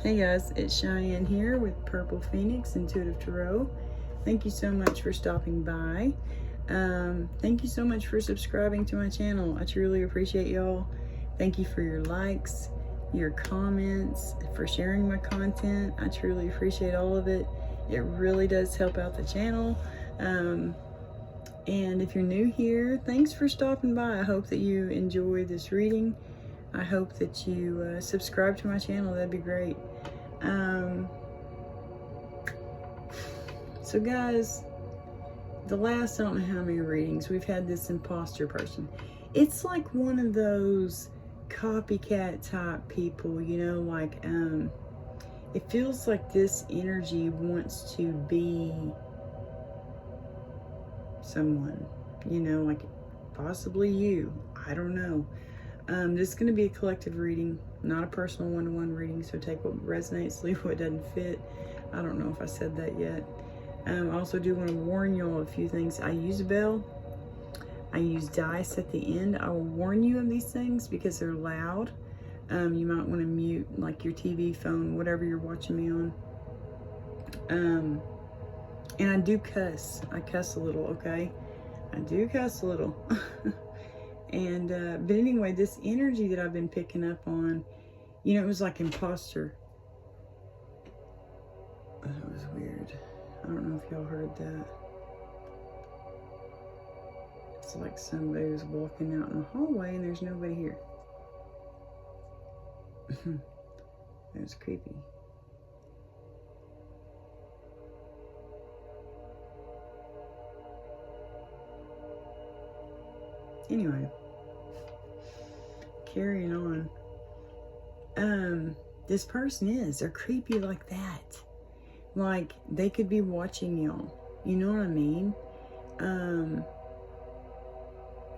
Hey guys, it's Cheyenne here with Purple Phoenix Intuitive Tarot. Thank you so much for stopping by. Thank you so much for subscribing to my channel. I truly appreciate y'all. Thank you for your likes, your comments, for sharing my content. I truly appreciate all of it. It really does help out the channel. And if you're new here, thanks for stopping by. I hope that you enjoy this reading. I hope that you subscribe to my channel. That'd be great. So guys, the last, I don't know how many readings, we've had this imposter person. It's like one of those copycat type people, you know, like, it feels like this energy wants to be someone, you know, like possibly you. I don't know. This is going to be a collective reading, not a personal one-to-one reading, so take what resonates, leave what doesn't fit. I don't know if I said that yet. I also do want to warn you all a few things. I use a bell. I use dice at the end. I will warn you of these things because they're loud. You might want to mute like your TV, phone, whatever you're watching me on. And I do cuss. I cuss a little, okay? I do cuss a little. And, but anyway, this energy that I've been picking up on, you know, it was like imposter. That was weird. I don't know if y'all heard that. It's like somebody was walking out in the hallway and there's nobody here. That was creepy. Anyway, carrying on. This person they're creepy like that. Like, they could be watching y'all. You know what I mean?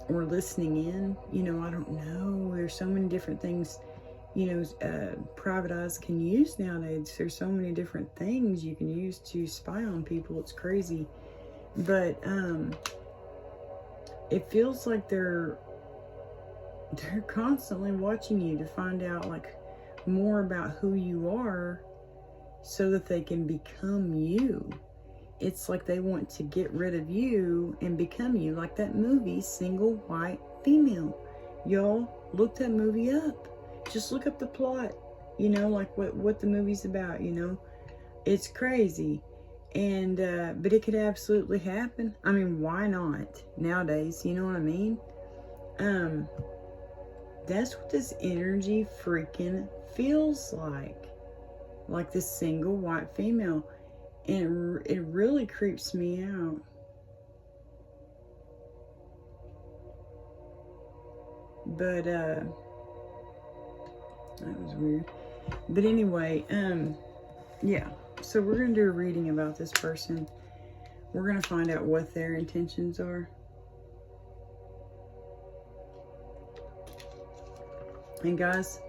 Or listening in. You know, I don't know. There's so many different things, you know, private eyes can use nowadays. There's so many different things you can use to spy on people. It's crazy. But, it feels like they're constantly watching you to find out like more about who you are so that they can become you. It's like they want to get rid of you and become you, like that movie Single White Female. Y'all look that movie up. Just look up the plot, you know, like what the movie's about, you know. It's crazy. And, but it could absolutely happen. I mean, why not nowadays? You know what I mean? That's what this energy freaking feels like this single white female. And it really creeps me out. But, that was weird. But anyway, yeah. So we're going to do a reading about this person. We're going to find out what their intentions are. And guys,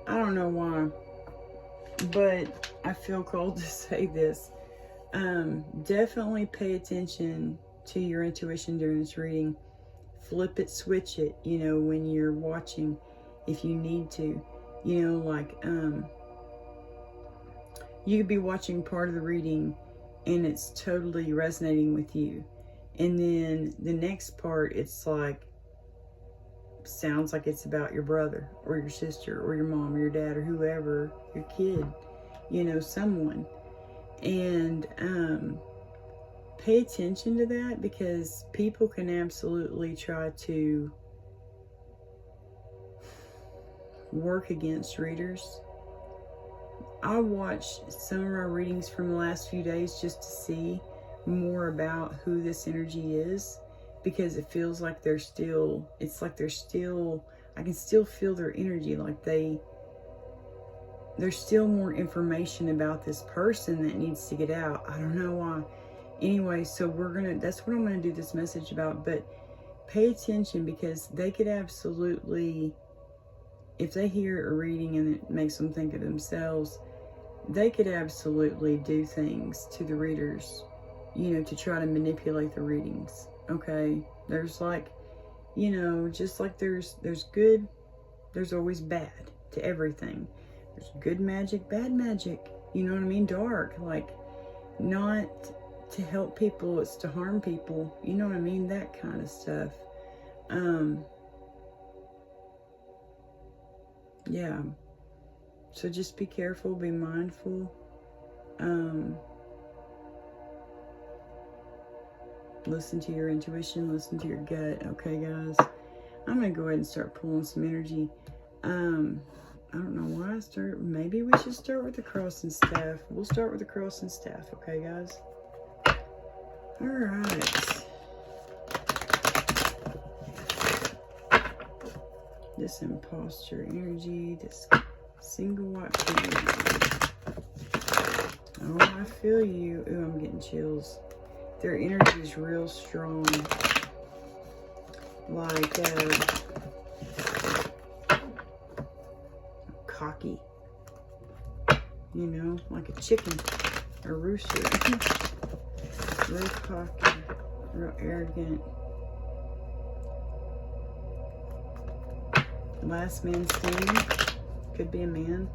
I don't know why, but I feel called to say this. Definitely pay attention to your intuition during this reading. Flip it, switch it, you know, when you're watching, if you need to. You know, like, you could be watching part of the reading and it's totally resonating with you. And then the next part, it's like, sounds like it's about your brother or your sister or your mom or your dad or whoever, your kid, you know, someone. And pay attention to that because people can absolutely try to work against readers. I watched some of our readings from the last few days just to see more about who this energy is, because it feels like they're still, it's like they're still, I can still feel their energy, like there's still more information about this person that needs to get out. I don't know why. Anyway, so that's what I'm gonna do this message about, but pay attention because they could absolutely, if they hear a reading and it makes them think of themselves, they could absolutely do things to the readers, you know, to try to manipulate the readings. Okay, there's like, you know, just like there's good, there's always bad to everything. There's good magic, bad magic. You know what I mean? Dark. Like, not to help people, it's to harm people. You know what I mean? That kind of stuff. Yeah. So just be careful, be mindful. Listen to your intuition, listen to your gut. Okay, guys? I'm going to go ahead and start pulling some energy. I don't know why I start. Maybe we should start with the cross and staff. We'll start with the cross and staff. Okay, guys? All right. This imposter energy, this single white energy. Oh, I feel you. Ooh, I'm getting chills. Their energy is real strong. Like, cocky. You know, like a chicken. A rooster. Real cocky. Real arrogant. Last man standing. Could be a man.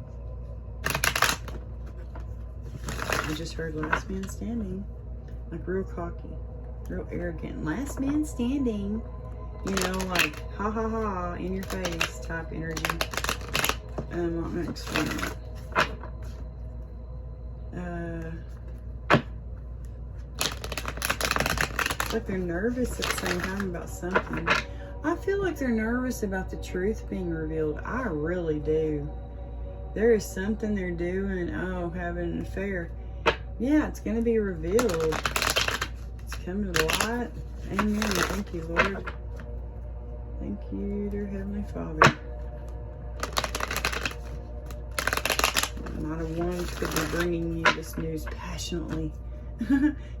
I just heard last man standing. Like real cocky. Real arrogant. Last man standing. You know, like ha ha ha in your face type energy. I'm not going to explain that. It's like they're nervous at the same time about something. I feel like they're nervous about the truth being revealed. I really do. There is something they're doing. Oh, having an affair. Yeah, it's going to be revealed. It's coming to light. Amen. Thank you, Lord. Thank you, dear Heavenly Father. Not a one could be bringing you this news passionately.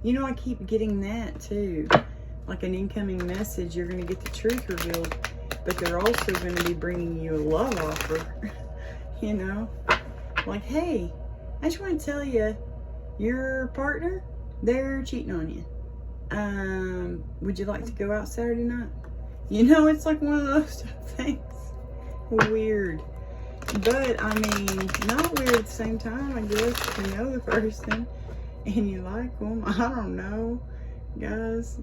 You know, I keep getting that too. Like an incoming message, you're going to get the truth revealed, but they're also going to be bringing you a love offer. You know, like, hey, I just want to tell you, your partner, they're cheating on you. Would you like to go out Saturday night? You know, it's like one of those things. Weird. But, I mean, not weird at the same time, I guess, if you know the person and you like them. I don't know, guys.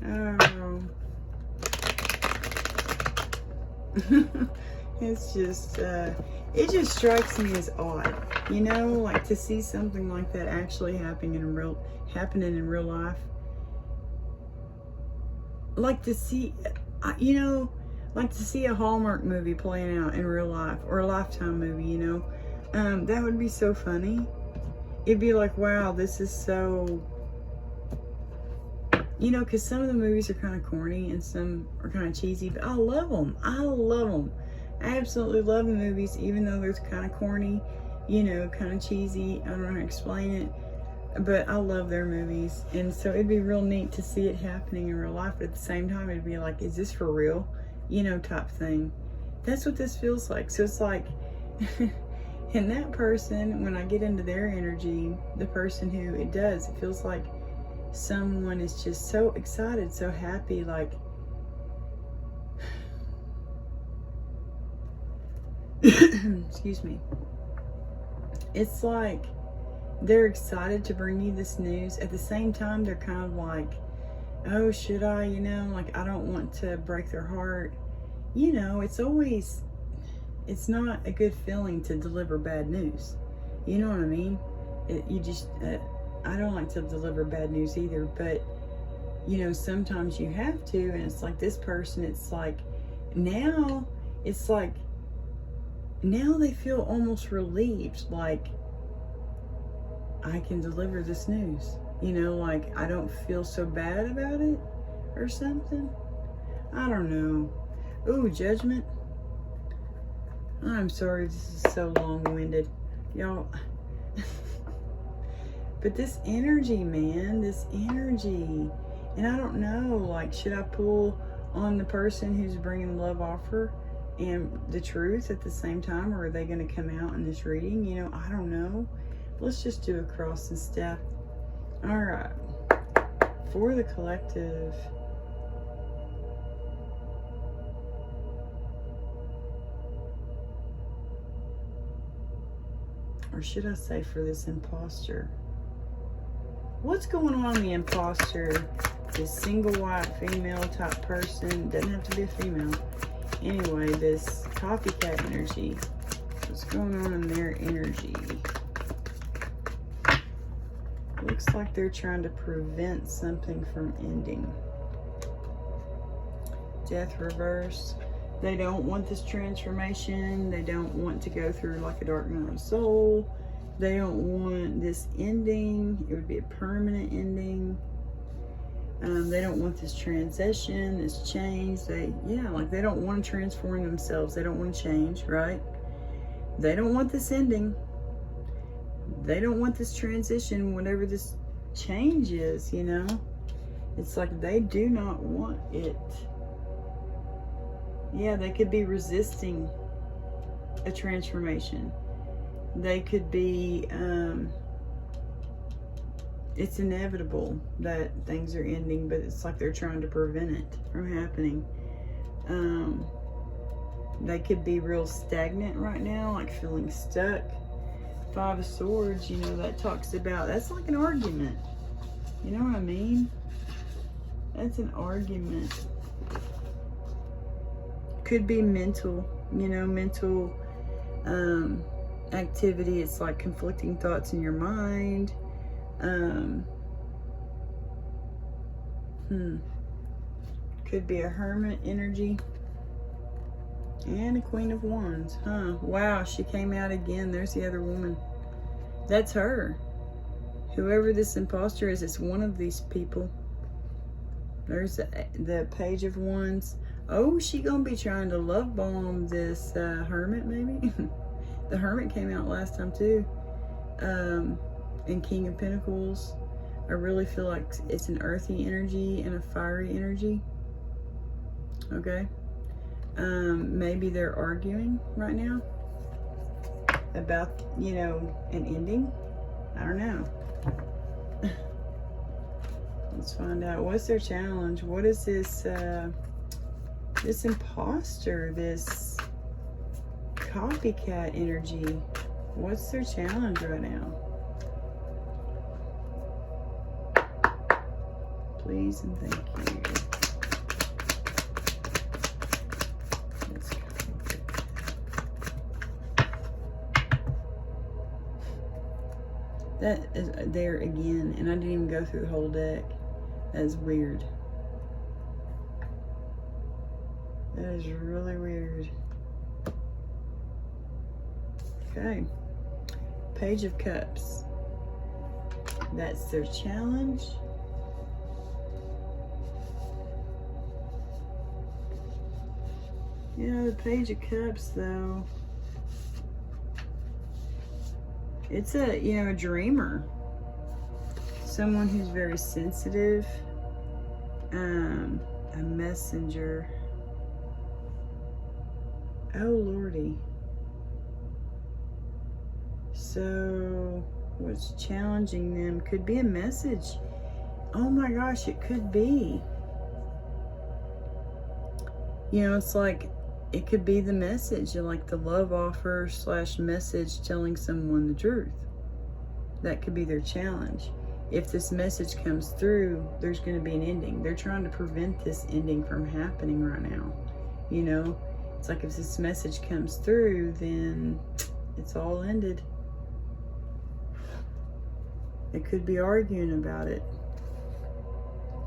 Oh. It's just, it just strikes me as odd, you know, like to see something like that actually happening in real life. Like to see, you know, like to see a Hallmark movie playing out in real life, or a Lifetime movie, you know. That would be so funny. It'd be like, wow, this is so, you know, because some of the movies are kind of corny and some are kind of cheesy, but I love them. I love them. I absolutely love the movies, even though they're kind of corny, you know, kind of cheesy. I don't know how to explain it, but I love their movies. And so it'd be real neat to see it happening in real life, but at the same time, it'd be like, is this for real? You know, type thing. That's what this feels like. So it's like, and that person, when I get into their energy, the person who it does, it feels like someone is just so excited, so happy, like, excuse me. It's like they're excited to bring you this news. At the same time, they're kind of like, oh, should I, you know, like, I don't want to break their heart. You know, it's not a good feeling to deliver bad news. You know what I mean? I don't like to deliver bad news either, but, you know, sometimes you have to, and it's like this person, it's like, now they feel almost relieved, like, I can deliver this news. You know, like, I don't feel so bad about it, or something. I don't know. Ooh, Judgment. I'm sorry this is so long-winded, y'all. But this energy, man, this energy. And I don't know, like, should I pull on the person who's bringing love offer and the truth at the same time, or are they going to come out in this reading? You know, I don't know. Let's just do a cross and step. All right. For the collective. Or should I say for this imposter? What's going on in the imposter? This single white female type person. Doesn't have to be a female. Anyway, this copycat energy. What's going on in their energy? Looks like they're trying to prevent something from ending. Death reverse. They don't want this transformation. They don't want to go through like a dark night of soul. They don't want this ending. It would be a permanent ending. They don't want this transition, this change. They don't want to transform themselves. They don't want to change, right? They don't want this ending. They don't want this transition, whatever this change is, you know? It's like they do not want it. Yeah, they could be resisting a transformation. They could be, it's inevitable that things are ending, but it's like they're trying to prevent it from happening. They could be real stagnant right now, like feeling stuck. Five of Swords, you know, that talks about, that's like an argument. You know what I mean? That's an argument. Could be mental, you know, mental activity. It's like conflicting thoughts in your mind. Could be a hermit energy. And a Queen of Wands, huh? Wow, she came out again. There's the other woman. That's her. Whoever this imposter is, it's one of these people. There's the Page of Wands. Oh, she gonna be trying to love bomb this hermit, maybe? The Hermit came out last time too. And King of Pentacles. I really feel like it's an earthy energy and a fiery energy. Okay. Maybe they're arguing right now about, you know, an ending. I don't know. Let's find out. What's their challenge? What is this, this imposter, this copycat energy? What's their challenge right now? Please and thank you. That is there again, and I didn't even go through the whole deck. That is weird. That is really weird. Okay. Page of Cups. That's their challenge. You know, the Page of Cups, though, it's a, you know, a dreamer. Someone who's very sensitive. A messenger. Oh, Lordy. So, what's challenging them could be a message. Oh my gosh, it could be. You know, it's like, it could be the message, like the love offer / message telling someone the truth. That could be their challenge. If this message comes through, there's going to be an ending. They're trying to prevent this ending from happening right now. You know, it's like if this message comes through, then it's all ended. They could be arguing about it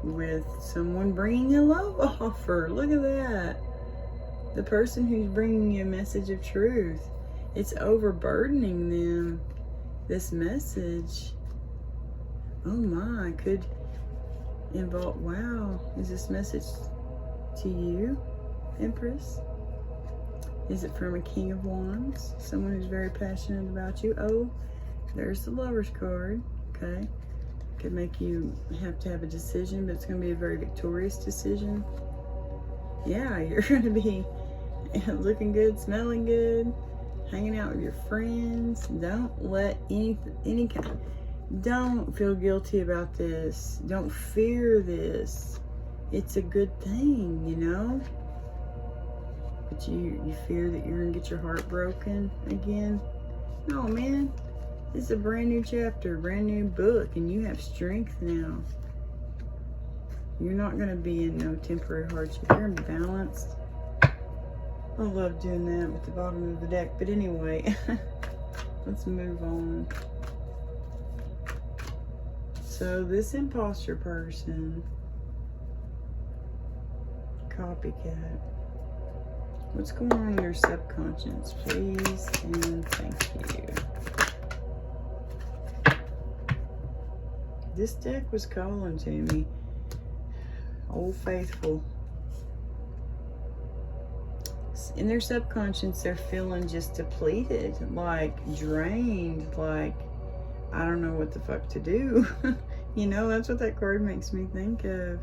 with someone bringing a love offer. Look at that. The person who's bringing you a message of truth, it's overburdening them, this message. Oh my, could involve, wow, is this message to you, Empress? Is it from a King of Wands? Someone who's very passionate about you? Oh, there's the Lover's card, okay. Could make you have to have a decision, but it's going to be a very victorious decision. Yeah, you're going to be looking good, smelling good, hanging out with your friends. Don't let any kind, don't feel guilty about this. Don't fear this. It's a good thing, you know. But you fear that you're gonna get your heart broken again. No, man, It's a brand new chapter, brand new book, and you have strength now. You're not going to be in no temporary hardship. You're balanced. I love doing that with the bottom of the deck. But anyway, let's move on. So this imposter person, copycat, what's going on in your subconscious, please and thank you. This deck was calling to me. Old Faithful. In their subconscious, they're feeling just depleted, like drained, like I don't know what the fuck to do. You know, that's what that card makes me think of.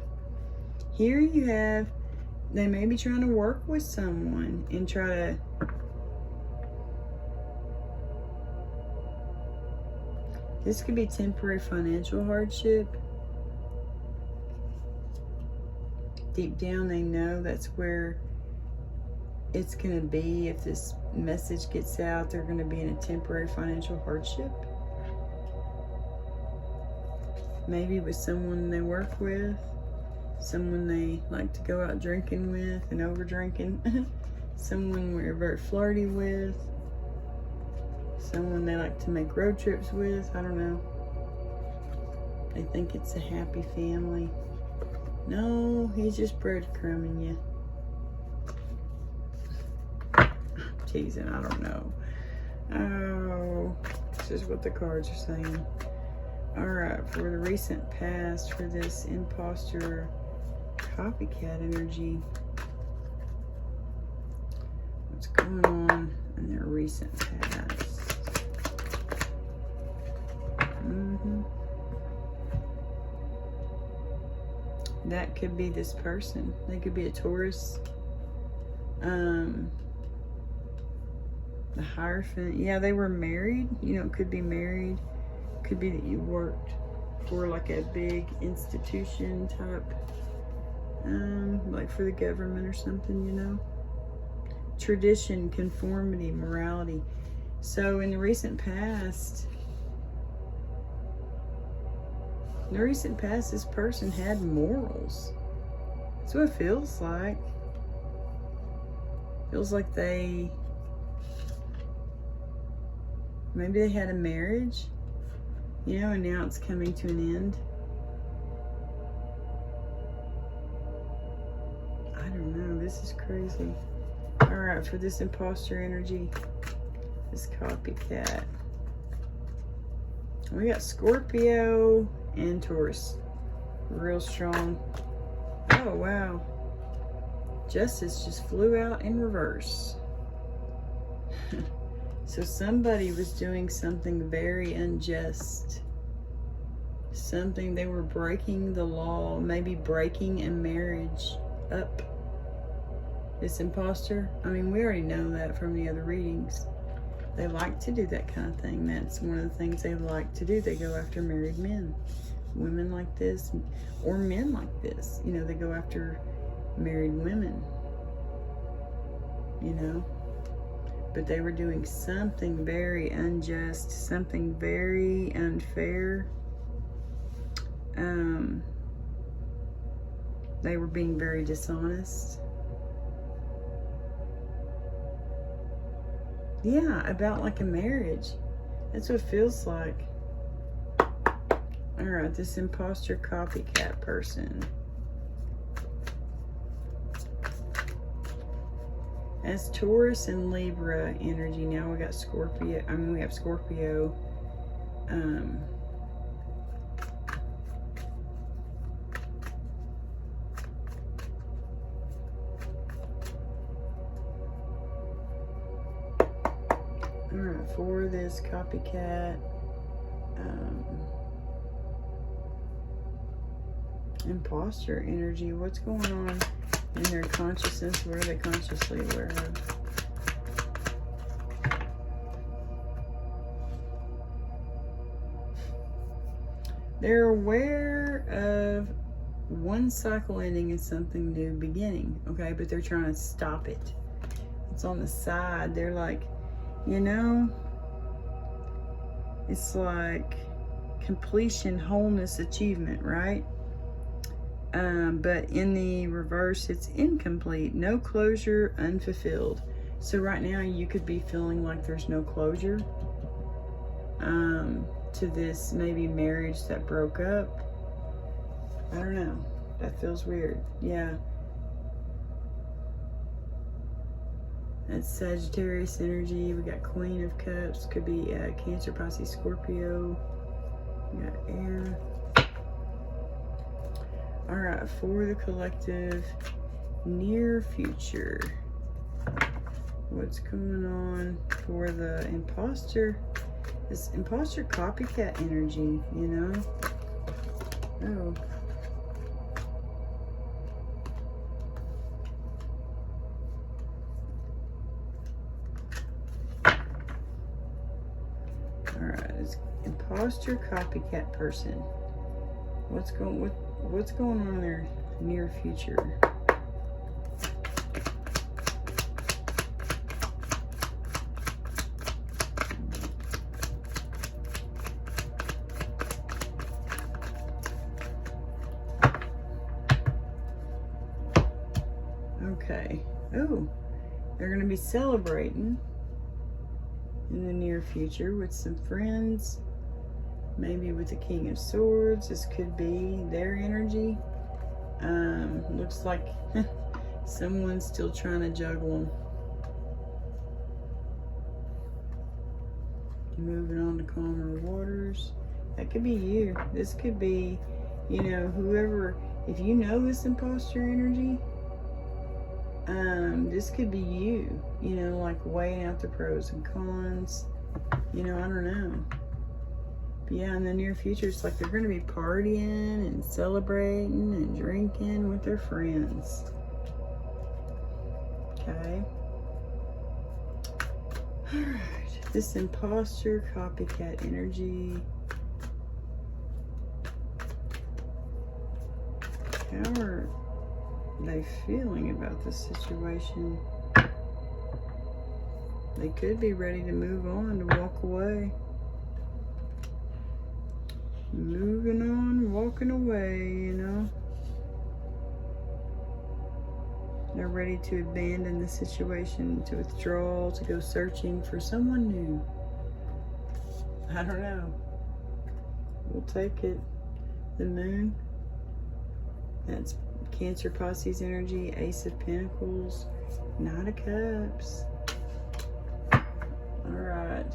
Here you have, they may be trying to work with someone and try to this could be temporary financial hardship. Deep down, they know that's where it's going to be. If this message gets out, they're going to be in a temporary financial hardship. Maybe with someone they work with, someone they like to go out drinking with and over drinking, someone we're very flirty with, someone they like to make road trips with. I don't know. They think it's a happy family. No, he's just breadcrumbing you. I'm teasing, I don't know. Oh, this is what the cards are saying. Alright, for the recent past, for this imposter copycat energy, what's going on in their recent past? That could be this person. They could be a Taurus. The Hierophant. Yeah, they were married. You know, it could be married. Could be that you worked for like a big institution type, like for the government or something, you know. Tradition, conformity, morality. So in the recent past, this person had morals. That's what it feels like. Feels like maybe they had a marriage, you know, and now it's coming to an end. I don't know, this is crazy. Alright, for this imposter energy, this copycat, we got Scorpio and Taurus. Real strong. Oh, wow. Justice just flew out in reverse. So somebody was doing something very unjust. Something, they were breaking the law, maybe breaking a marriage up. This imposter, I mean, we already know that from the other readings. They like to do that kind of thing. That's one of the things they like to do. They go after married men. Women like this, or men like this. You know, they go after married women. You know? But they were doing something very unjust, something very unfair. They were being very dishonest. Yeah, about like a marriage. That's what it feels like. Alright, this imposter copycat person. That's Taurus and Libra energy. Now we got Scorpio. I mean, we have Scorpio. Alright, for this copycat, imposter energy, what's going on in their consciousness? What are they consciously aware of? They're aware of one cycle ending and something new beginning, okay? But they're trying to stop it. It's on the side. They're like, you know, It's like completion, wholeness, achievement, right? But in the reverse, it's incomplete, no closure, unfulfilled. So right now you could be feeling like there's no closure to this maybe marriage that broke up. I don't know. That feels weird. Yeah. That's Sagittarius energy. We got Queen of Cups. Could be Cancer, Pisces, Scorpio. We got air. All right, for the collective near future, what's going on for the imposter? This imposter copycat energy, you know? Oh. All right, it's imposter copycat person. What's going on in their near future? Okay. Oh, they're going to be celebrating in the near future with some friends. Maybe with the King of Swords. This could be their energy. Looks like someone's still trying to juggle them. Moving on to calmer waters. That could be you. This could be, you know, whoever, if you know this imposter energy, this could be you, you know, like weighing out the pros and cons. You know, I don't know. Yeah, in the near future, it's like they're going to be partying and celebrating and drinking with their friends. Okay. Alright. This imposter copycat energy. How are they feeling about this situation? They could be ready to move on, to walk away. Moving on, walking away, you know. They're ready to abandon the situation, to withdraw, to go searching for someone new. I don't know. We'll take it. The moon. That's Cancer, Pisces energy, Ace of Pentacles, Knight of Cups. Alright.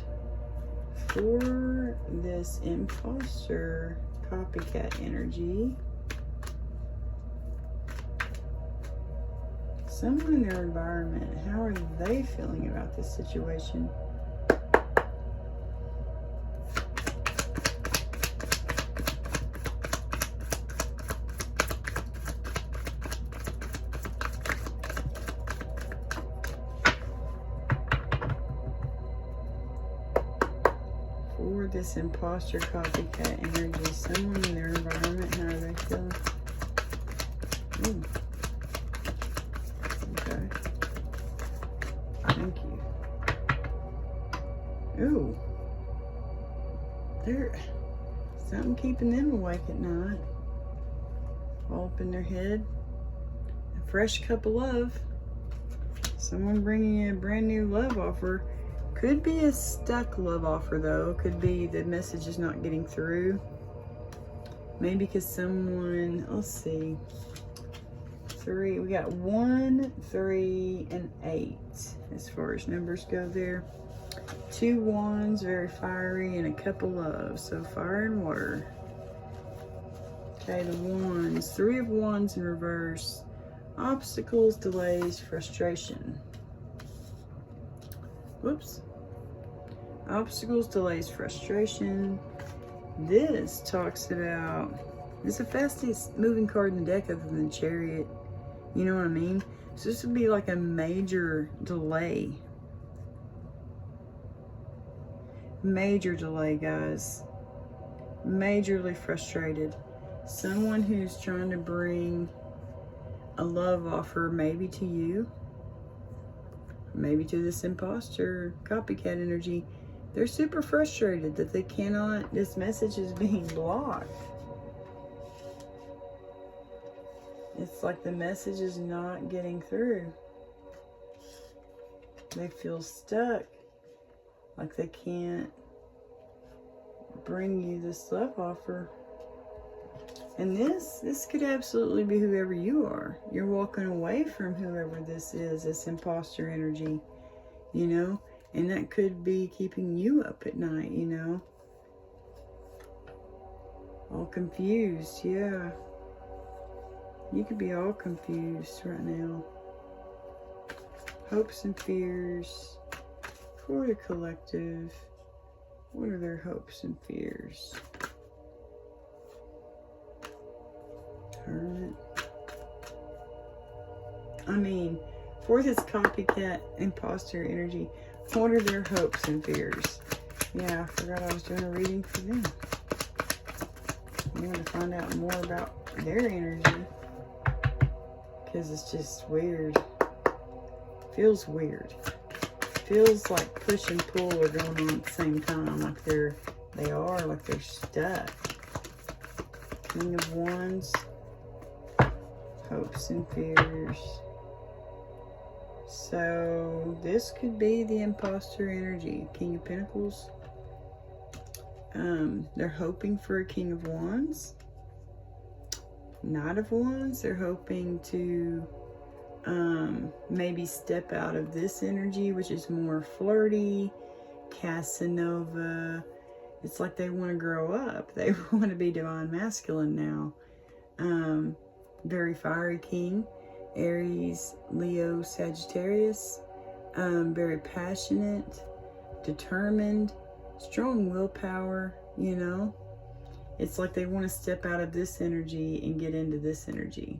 For this imposter copycat energy, someone in their environment, how are they feeling about this situation? For this imposter copycat energy, someone in their environment, how are they feeling? Ooh. Okay. Thank you. Ooh. There's something keeping them awake at night. All up in their head. A fresh cup of love. Someone bringing you a brand new love offer. Could be a stuck love offer though. Could be the message is not getting through. Maybe because someone, let's see. 3, we got 1, 3, and 8 as far as numbers go there. 2 wands, very fiery, and a cup of love. So fire and water. Okay, the wands. 3 of wands in reverse. Obstacles, delays, frustration. Whoops. Obstacles, delays, frustration. This talks about, it's the fastest moving card in the deck other than Chariot. You know what I mean? So this would be like a major delay. Major delay, guys. Majorly frustrated. Someone who's trying to bring a love offer maybe to you. Maybe to this imposter copycat energy. They're super frustrated that they cannot, this message is being blocked. It's like the message is not getting through. They feel stuck. Like they can't bring you this love offer. And this could absolutely be whoever you are. You're walking away from whoever this is, this imposter energy, you know? And that could be keeping you up at night, you know? All confused, yeah. You could be all confused right now. Hopes and fears for the collective. What are their hopes and fears? Hermit. I mean, for this copycat imposter energy, what are their hopes and fears? Yeah, I forgot I was doing a reading for them. I want to find out more about their energy. Because it's just weird. Feels weird. Feels like push and pull are going on at the same time. Like like they're stuck. King of Wands. Hopes and fears. So this could be the imposter energy. King of Pentacles. They're hoping for a King of Wands. Knight of Wands. They're hoping to maybe step out of this energy, which is more flirty, Casanova. It's like they want to grow up. They want to be divine masculine now. Very fiery king. Aries, Leo, Sagittarius. Very passionate, determined, strong willpower, you know. It's like they want to step out of this energy and get into this energy.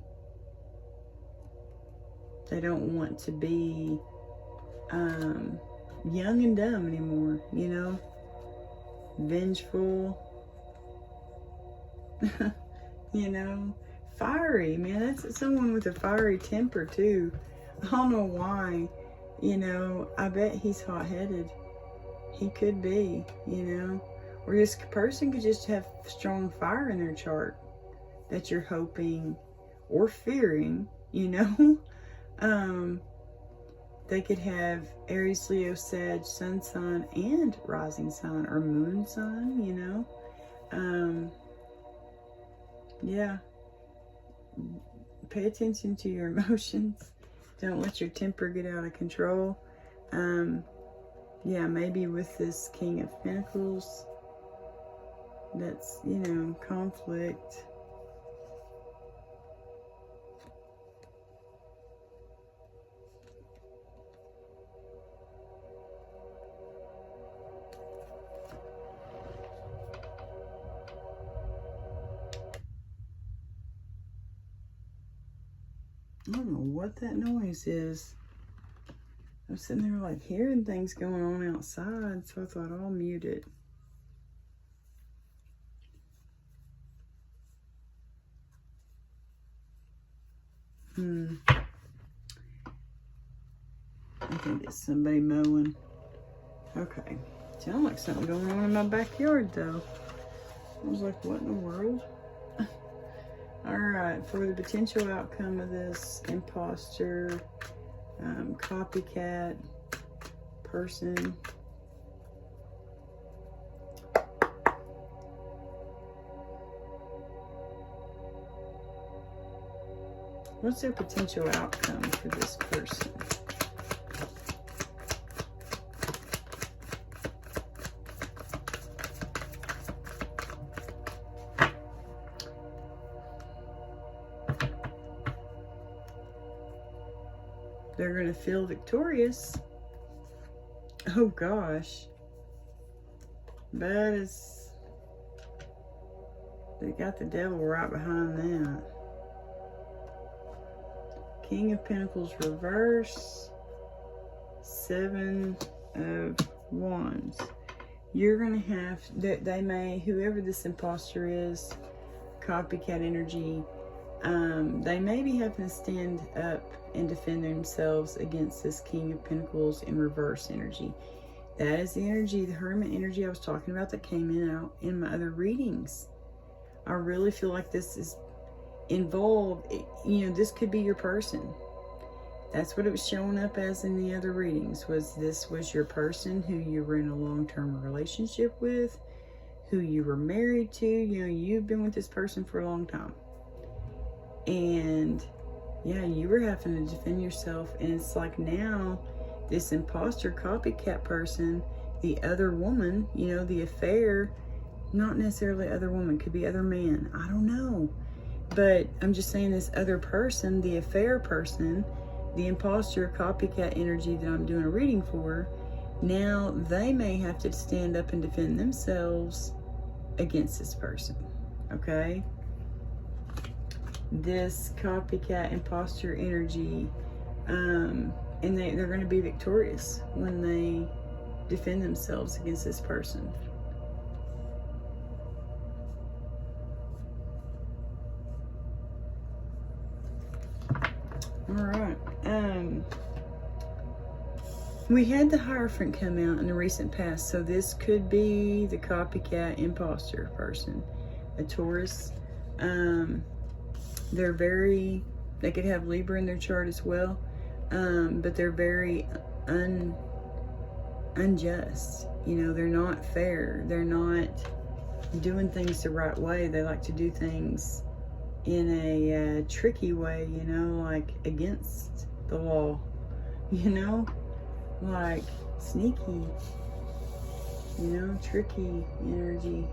They don't want to be young and dumb anymore, you know. Vengeful. You know. Fiery, man. That's someone with a fiery temper, too. I don't know why. You know, I bet he's hot-headed. He could be, you know. Or this person could just have strong fire in their chart that you're hoping or fearing, you know. They could have Aries, Leo, Sag, Sun sign, and rising sign or moon sign, you know. Yeah. Pay attention to your emotions. Don't let your temper get out of control. Yeah, maybe with this King of Pentacles, that's, you know, conflict. I don't know what that noise is. I was sitting there like hearing things going on outside, so I thought I'll mute it. I think it's somebody mowing. Okay. Sounds like something going on in my backyard though. I was like, what in the world? Alright, for the potential outcome of this imposter, copycat person. What's their potential outcome for this person? They're going to feel victorious. Oh gosh. But it's... they got the devil right behind that. King of Pentacles reverse. 7 of Wands. You're going to have... they may... whoever this imposter is, copycat energy, they may be having to stand up and defend themselves against this King of Pentacles in reverse energy. That is the energy, the Hermit energy I was talking about that came in out in my other readings. I really feel like this is involved. You know, this could be your person. That's what it was showing up as in the other readings, was this was your person who you were in a long-term relationship with, who you were married to. You know, you've been with this person for a long time. And yeah, you were having to defend yourself. And it's like now, this imposter copycat person, the other woman, you know, the affair, not necessarily other woman, could be other man. I don't know. But I'm just saying this other person, the affair person, the imposter copycat energy that I'm doing a reading for, now they may have to stand up and defend themselves against this person. Okay? This copycat imposter energy, and they're going to be victorious when they defend themselves against this person. All right. We had the Hierophant come out in the recent past, so this could be the copycat imposter person, a Taurus. They're very, they could have Libra in their chart as well, but they're very unjust. You know, they're not fair. They're not doing things the right way. They like to do things in a tricky way, you know, like against the law, you know, like sneaky, you know, tricky energy.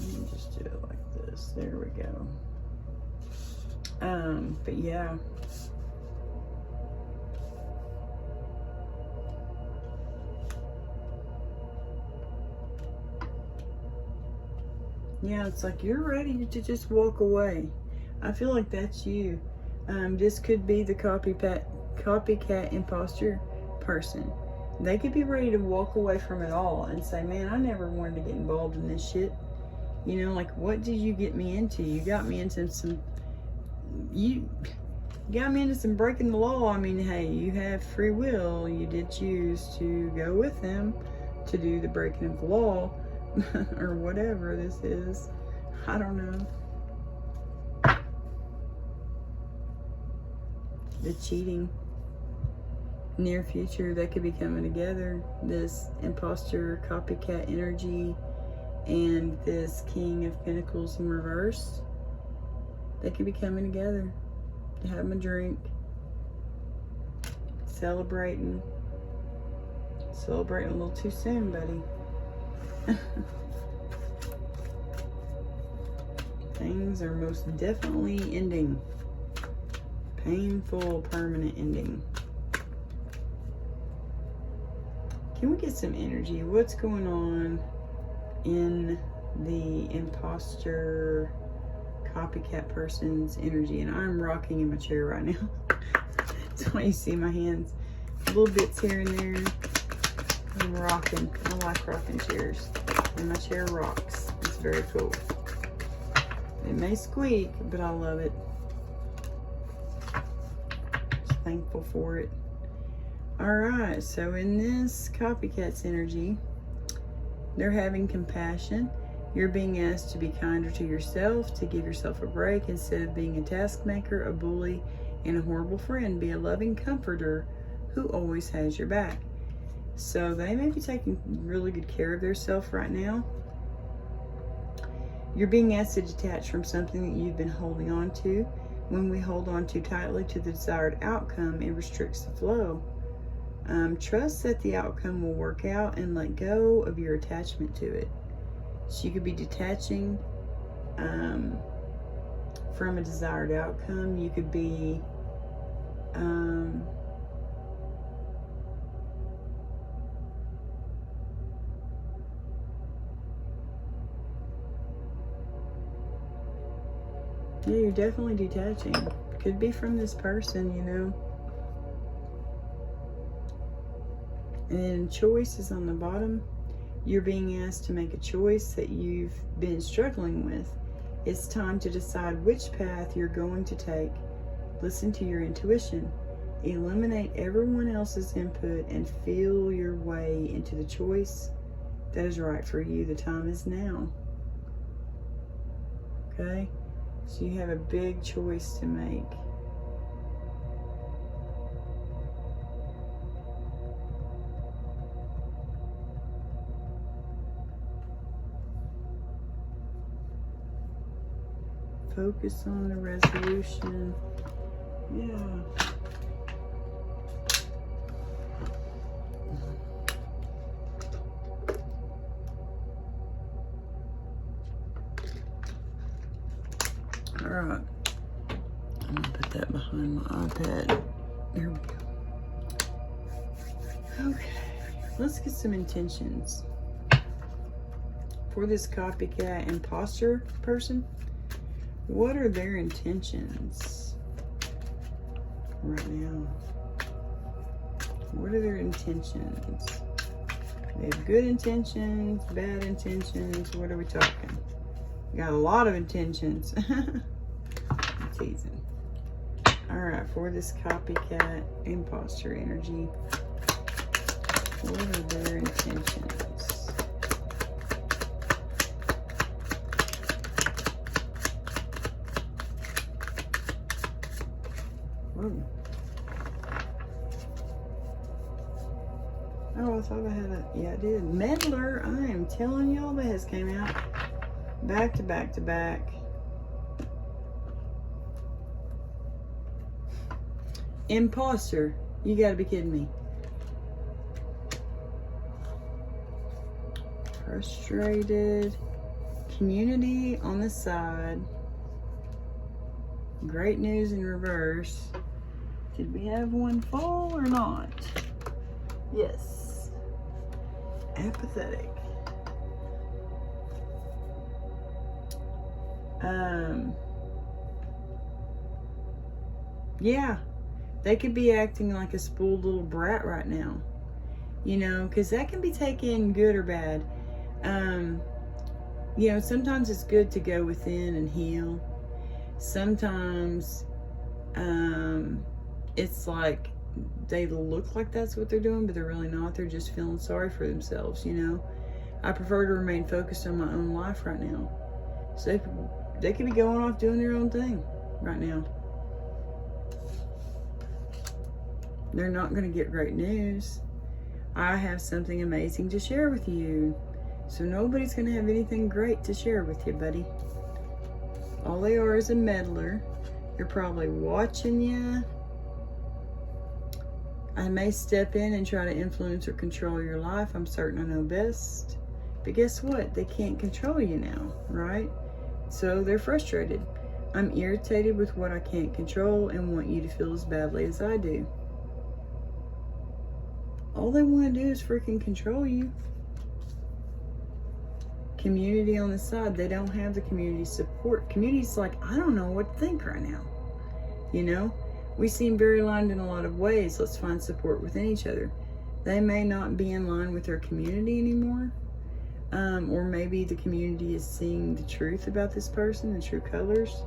Let me just do it like this. There we go. But yeah. Yeah, it's like you're ready to just walk away. I feel like that's you. This could be the copycat imposter person. They could be ready to walk away from it all and say, man, I never wanted to get involved in this shit. You know, like, what did you get me into? You got me into some breaking the law. I mean, hey, you have free will. You did choose to go with them to do the breaking of the law. Or whatever this is. I don't know. The cheating. Near future, they could be coming together. This imposter copycat energy and this King of Pentacles in reverse. They could be coming together. Having a drink. Celebrating. Celebrating a little too soon, buddy. Things are most definitely ending. Painful, permanent ending. Can we get some energy? What's going on in the imposter copycat person's energy? And I'm rocking in my chair right now. That's why you see my hands. Little bits here and there. I'm rocking. I like rocking chairs. And my chair rocks. It's very cool. It may squeak, but I love it. Just thankful for it. Alright, so in this copycat's energy, they're having compassion. You're being asked to be kinder to yourself, to give yourself a break instead of being a taskmaker, a bully, and a horrible friend. Be a loving comforter who always has your back. So they may be taking really good care of themselves right now. You're being asked to detach from something that you've been holding on to. When we hold on too tightly to the desired outcome, it restricts the flow. Trust that the outcome will work out and let go of your attachment to it. So you could be detaching from a desired outcome. You could be yeah, you're definitely detaching. Could be from this person, you know. And then choice is on the bottom. You're being asked to make a choice that you've been struggling with. It's time to decide which path you're going to take. Listen to your intuition. Eliminate everyone else's input and feel your way into the choice that is right for you. The time is now. Okay? So you have a big choice to make. Focus on the resolution. Yeah. Alright. I'm going to put that behind my iPad. There we go. Okay. Let's get some intentions. For this copycat imposter person, what are their intentions right now? What are their intentions? They have good intentions, bad intentions. What are we talking? Got a lot of intentions. I'm teasing. Alright, for this copycat imposter energy, what are their intentions? Whoa. Oh, I thought I had a, yeah, I did. Meddler, I am telling y'all, that has came out back to back to back. Imposter, you gotta be kidding me. Frustrated. Community on the side. Great news in reverse. Did we have one fall or not? Yes. Apathetic. Yeah, they could be acting like a spoiled little brat right now, you know, because that can be taken good or bad. You know, sometimes it's good to go within and heal. Sometimes it's like they look like that's what they're doing, but they're really not. They're just feeling sorry for themselves, you know. I prefer to remain focused on my own life right now. So they could be going off doing their own thing right now. They're not going to get great news. I have something amazing to share with you. So nobody's going to have anything great to share with you, buddy. All they are is a meddler. They're probably watching you. I may step in and try to influence or control your life. I'm certain I know best. But guess what? They can't control you now, right? So they're frustrated. I'm irritated with what I can't control and want you to feel as badly as I do. All they want to do is freaking control you. Community on the side, they don't have the community support. Community's like, I don't know what to think right now. You know, we seem very aligned in a lot of ways. Let's find support within each other. They may not be in line with their community anymore. Or maybe the community is seeing the truth about this person, the true colors.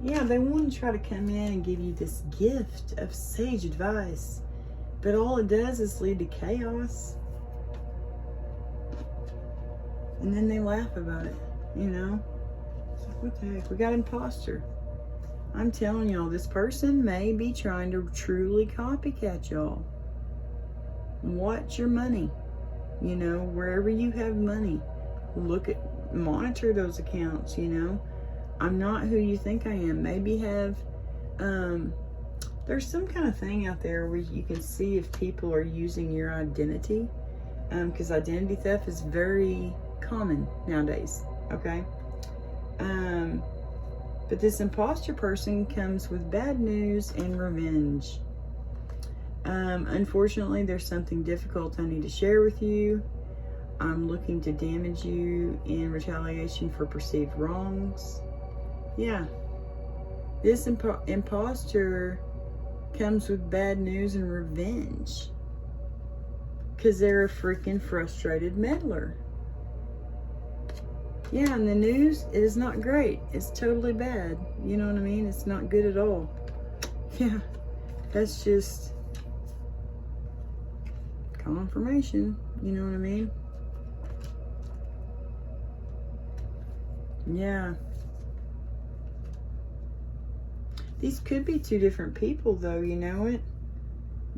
Yeah, they want to try to come in and give you this gift of sage advice. But all it does is lead to chaos. And then they laugh about it, you know? It's like, what the heck? We got imposter. I'm telling y'all, this person may be trying to truly copycat y'all. Watch your money. You know, wherever you have money, monitor those accounts, you know? I'm not who you think I am. Maybe have, there's some kind of thing out there where you can see if people are using your identity. Because identity theft is very common nowadays, okay? But this imposter person comes with bad news and revenge. Unfortunately, there's something difficult I need to share with you. I'm looking to damage you in retaliation for perceived wrongs. Yeah, this imposter comes with bad news and revenge because they're a freaking frustrated meddler. Yeah, and the news is not great. It's totally bad. You know what I mean? It's not good at all. Yeah, that's just confirmation. You know what I mean? Yeah. These could be two different people, though, you know it?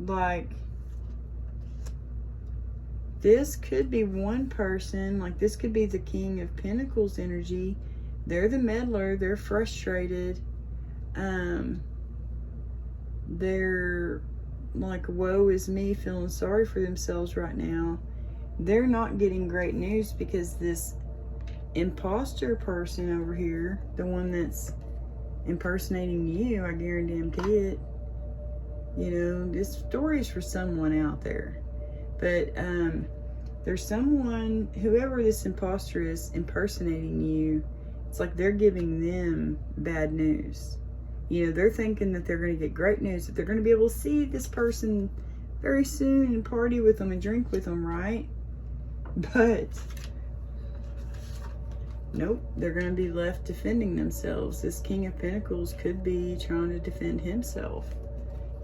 Like, this could be one person. Like, this could be the King of Pentacles energy. They're the meddler. They're frustrated. They're like, woe is me, feeling sorry for themselves right now. They're not getting great news because this imposter person over here, the one that's impersonating you, I guarantee it. You know, this story is for someone out there. But there's someone, whoever this imposter is impersonating you, it's like they're giving them bad news. You know, they're thinking that they're going to get great news, that they're going to be able to see this person very soon and party with them and drink with them, right? But nope, they're going to be left defending themselves. This King of Pentacles could be trying to defend himself,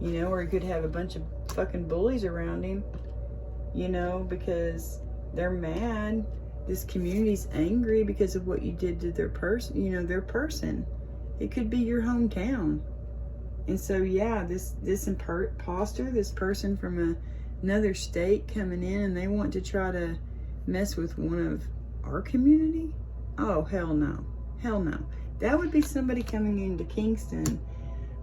you know, or he could have a bunch of fucking bullies around him, you know, because they're mad. This community's angry because of what you did to their person, you know, their person. It could be your hometown. And so, yeah, this imposter, this person from another state coming in, and they want to try to mess with one of our community. Oh, hell no. Hell no. That would be somebody coming into Kingston,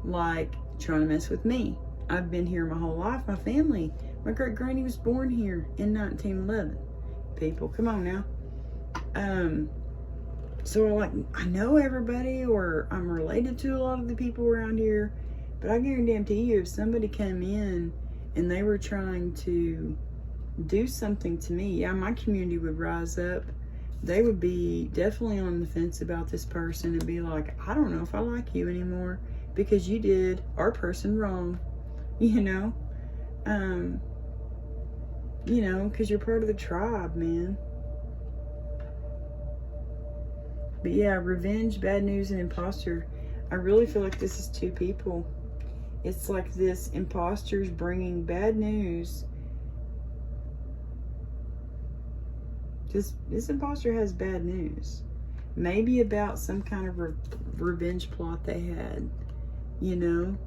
like, trying to mess with me. I've been here my whole life. My family. My great-granny was born here in 1911. People, come on now. So, like, I know everybody, or I'm related to a lot of the people around here, but I guarantee you, if somebody came in and they were trying to do something to me, yeah, my community would rise up. They would be definitely on the fence about this person and be like, I don't know if I like you anymore because you did our person wrong, you know? You know, because you're part of the tribe, man. But yeah, revenge, bad news, and imposter. I really feel like this is two people. It's like this imposter's bringing bad news. This imposter has bad news. Maybe about some kind of revenge plot they had. You know?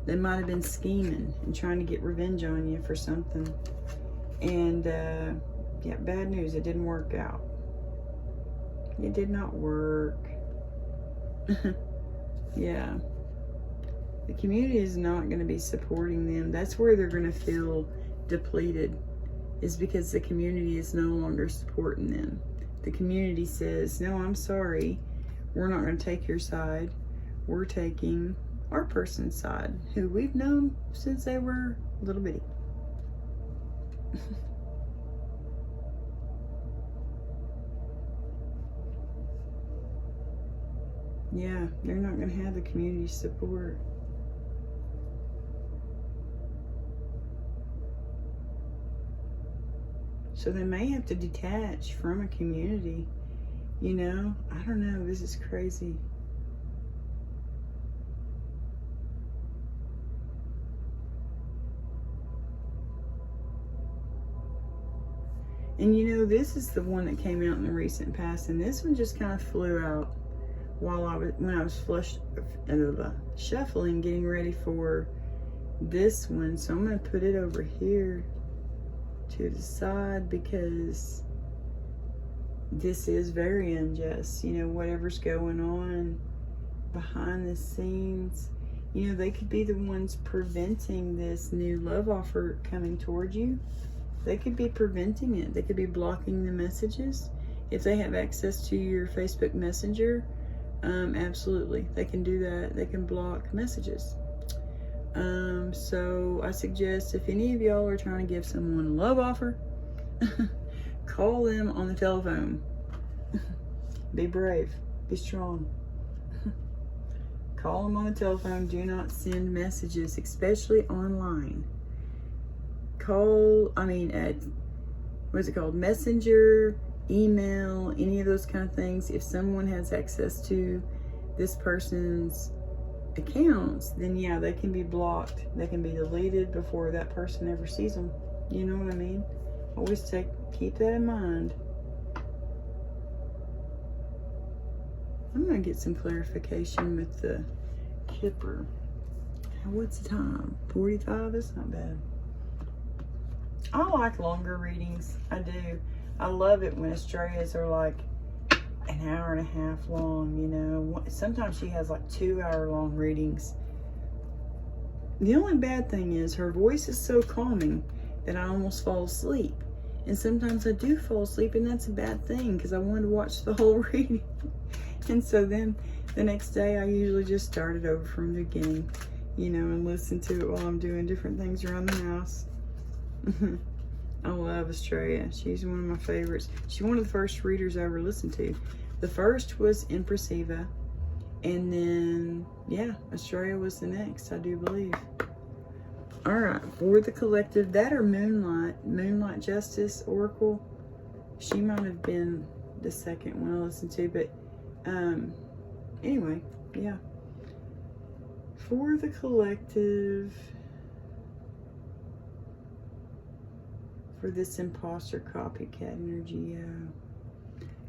They might have been scheming and trying to get revenge on you for something. And, yeah, bad news. It didn't work out. It did not work. Yeah. The community is not going to be supporting them. That's where they're going to feel depleted, is because the community is no longer supporting them. The community says, no, I'm sorry. We're not going to take your side. We're taking our person's side, who we've known since they were little bitty. Yeah, they're not going to have the community support. So they may have to detach from a community. You know, I don't know. This is crazy. And you know, this is the one that came out in the recent past, and this one just kind of flew out while when I was shuffling, getting ready for this one. So I'm going to put it over here to the side, because this is very unjust. You know, whatever's going on behind the scenes, you know, they could be the ones preventing this new love offer coming toward you. They could be preventing it. They could be blocking the messages. If they have access to your Facebook Messenger, absolutely, they can do that. They can block messages. So I suggest, if any of y'all are trying to give someone a love offer, call them on the telephone. Be brave. Be strong. Call them on the telephone. Do not send messages, especially online. Call, what's it called? Messenger, email, any of those kind of things. If someone has access to this person's accounts, then yeah, they can be blocked. They can be deleted before that person ever sees them. You know what I mean? Always keep that in mind. I'm gonna get some clarification with the Kipper. What's the time? 45? That's not bad. I like longer readings. I do. I love it when Australias are like an hour and a half long, you know. Sometimes she has like 2-hour long readings. The only bad thing is her voice is so calming that I almost fall asleep. And sometimes I do fall asleep, and that's a bad thing because I wanted to watch the whole reading. And so then the next day I usually just start it over from the beginning, you know, and listen to it while I'm doing different things around the house. I love Australia. She's one of my favorites. She's one of the first readers I ever listened to. The first was Impressiva, and then, yeah, Australia was the next, I do believe. All right, for the collective, that or Moonlight Justice Oracle. She might have been the second one I listened to, but anyway, yeah. For the collective, for this imposter copycat energy,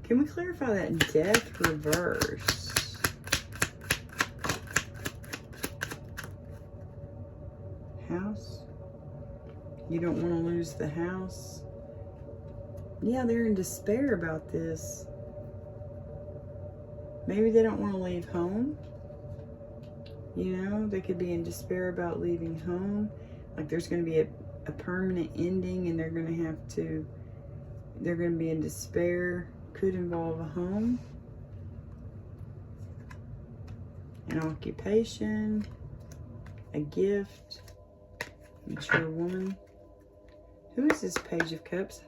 can we clarify that death reverse? House. You don't want to lose the house. Yeah, they're in despair about this. Maybe they don't want to leave home. You know, they could be in despair about leaving home. Like there's going to be a permanent ending, and they're going to be in despair. Could involve a home, an occupation, a gift, mature woman. Who is this Page of Cups?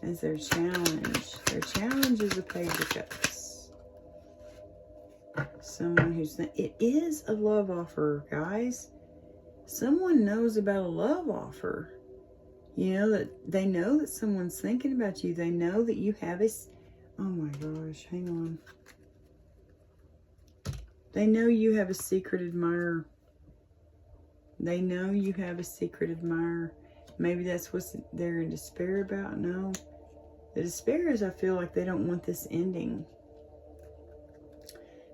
As their challenge. Their challenge is a Page of Cups. Someone who's... It is a love offer, guys. Someone knows about a love offer. You know, that they know that someone's thinking about you. They know that you have a... Oh my gosh, hang on. They know you have a secret admirer. They know you have a secret admirer. Maybe that's what they're in despair about. No. The despair is, I feel like they don't want this ending.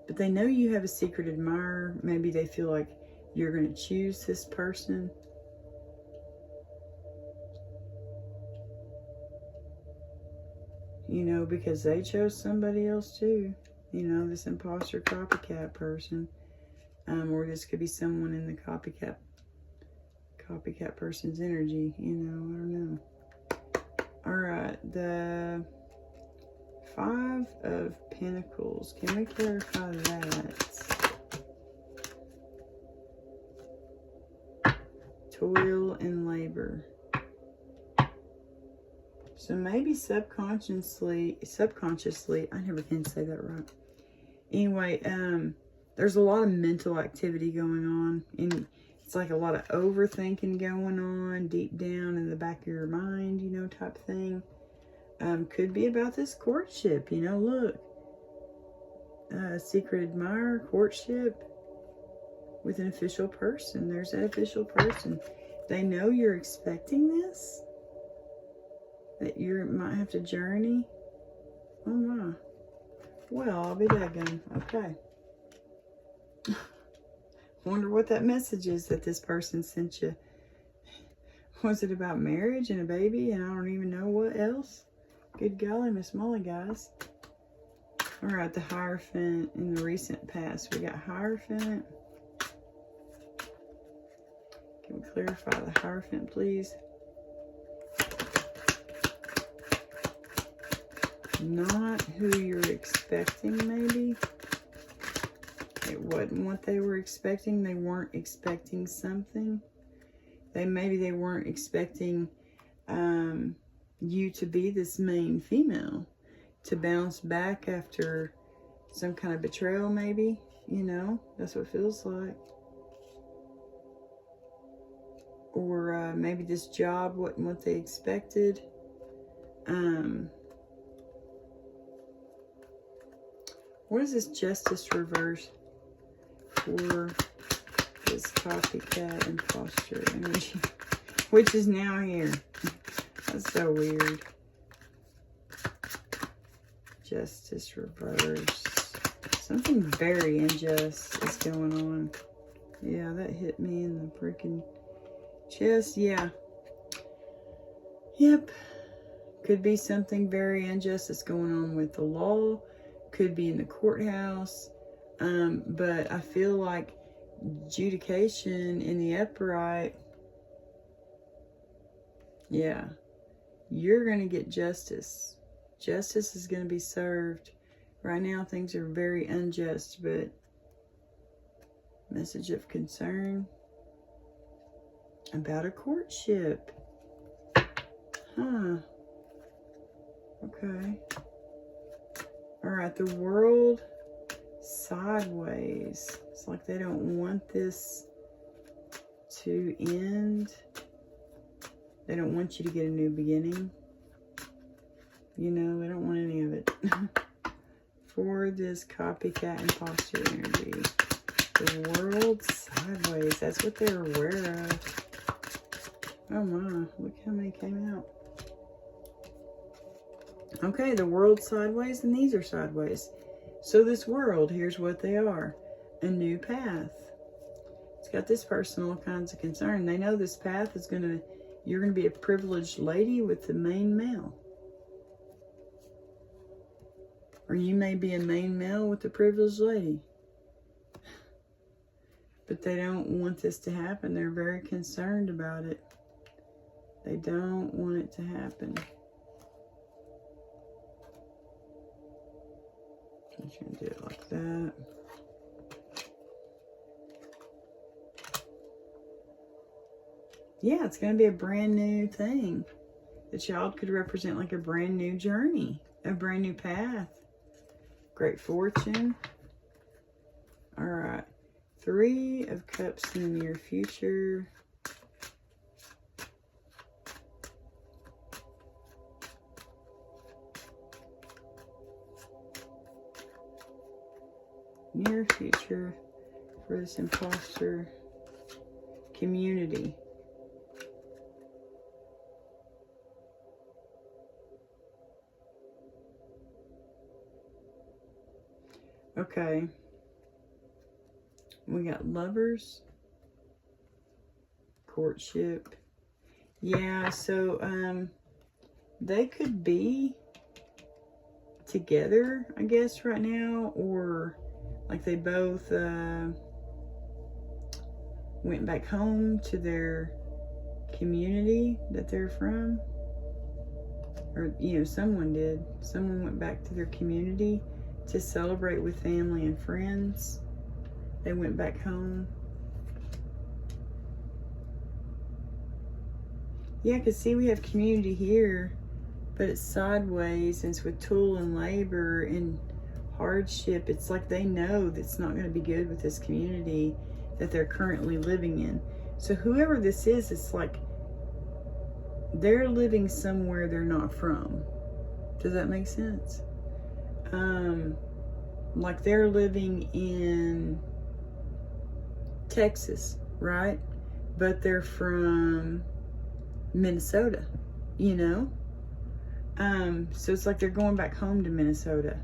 But they know you have a secret admirer. Maybe they feel like you're going to choose this person. You know, because they chose somebody else too. You know, this imposter copycat person. Or this could be someone in the copycat person's energy. You know, I don't know. Alright, the 5 of Pentacles. Can we clarify that? Toil and labor. So maybe subconsciously, I never can say that right. Anyway, there's a lot of mental activity going on, and it's like a lot of overthinking going on deep down in the back of your mind, you know, type thing. Could be about this courtship, you know, look. Secret admirer, courtship with an official person. There's that official person. They know you're expecting this. That you might have to journey. Oh my. Well, I'll be daggone. Okay. Wonder what that message is that this person sent you. Was it about marriage and a baby and I don't even know what else? Good golly, Miss Molly, guys. Alright, the Hierophant in the recent past. We got Hierophant. Can we clarify the Hierophant, please? Not who you're expecting, maybe. It wasn't what they were expecting. They weren't expecting something. Maybe they weren't expecting you to be this main female. To bounce back after some kind of betrayal, maybe. You know, that's what it feels like. Or maybe this job wasn't what they expected. What is this justice reverse for this copycat imposter energy? Which is now here. That's so weird. Justice reverse. Something very unjust is going on. Yeah, that hit me in the freaking chest. Yeah. Yep. Could be something very unjust that's going on with the law. Could be in the courthouse. But I feel like adjudication in the upright. Yeah. You're going to get justice. Justice is going to be served. Right now, things are very unjust, but message of concern about a courtship. Huh. Okay. All right, the world sideways. It's like they don't want this to end. They don't want you to get a new beginning. You know, they don't want any of it. For this copycat imposter energy. The world sideways. That's what they're aware of. Oh my, look how many came out. Okay, the world sideways and these are sideways. So this world, here's what they are. A new path. It's got this person all kinds of concern. They know this path is you're going to be a privileged lady with the main male. Or you may be a main male with a privileged lady. But they don't want this to happen. They're very concerned about it. They don't want it to happen. I'm just going to do it like that. Yeah, it's going to be a brand new thing. The child could represent like a brand new journey, a brand new path. Great fortune. All right. 3 of Cups in the near future. Near future for this imposter community. Okay. We got lovers. Courtship. Yeah, so they could be together, I guess, right now, or like they both went back home to their community that they're from. Or, you know, someone did. Someone went back to their community to celebrate with family and friends. They went back home. Yeah, because see, we have community here, but it's sideways, and it's with toil and labor and hardship. It's like they know that's not going to be good with this community that they're currently living in. So whoever this is, it's like they're living somewhere they're not from. Does that make sense? Like they're living in Texas, right? But they're from Minnesota, you know? So it's like they're going back home to Minnesota,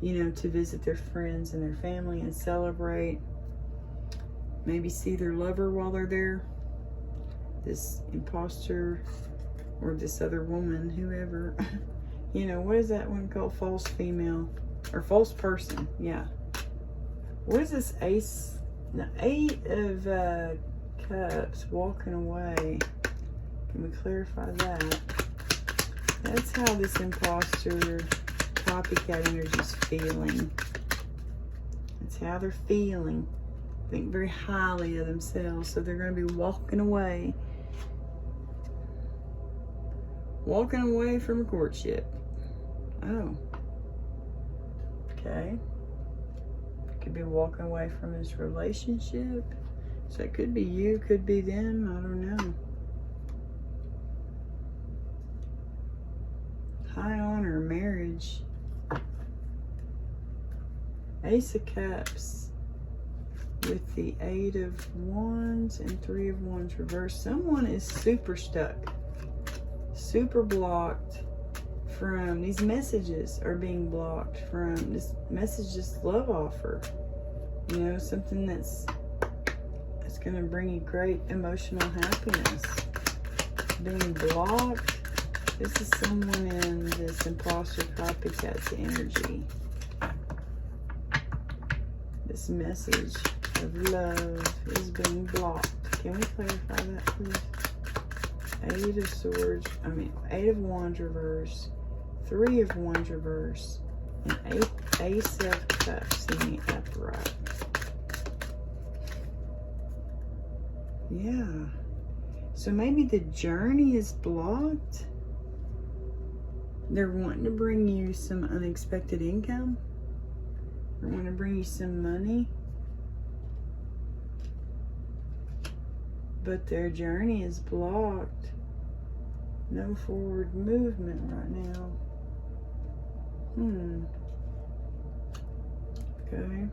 you know, to visit their friends and their family and celebrate. Maybe see their lover while they're there. This imposter or this other woman, whoever. You know, what is that one called? False female or false person. Yeah. What is this ace? The 8 of Cups walking away. Can we clarify that? That's how this imposter copycat energy is feeling. That's how they're feeling. Think very highly of themselves. So they're going to be walking away. Walking away from a courtship. Oh. Okay. Could be walking away from this relationship. So it could be you, could be them. I don't know. High honor, marriage. Ace of Cups with the 8 of Wands and 3 of Wands reversed. Someone is super stuck, super blocked from these messages, are being blocked from this message, this love offer. You know, something that's going to bring you great emotional happiness. Being blocked. This is someone in this imposter copycat's energy. This message of love is being blocked. Can we clarify that, please? 8 of Swords, 8 of Wands reverse, 3 of Wands reverse, and Ace of Cups in the upright. Yeah. So maybe the journey is blocked. They're wanting to bring you some unexpected income. They want to bring you some money. But their journey is blocked. No forward movement right now. Okay.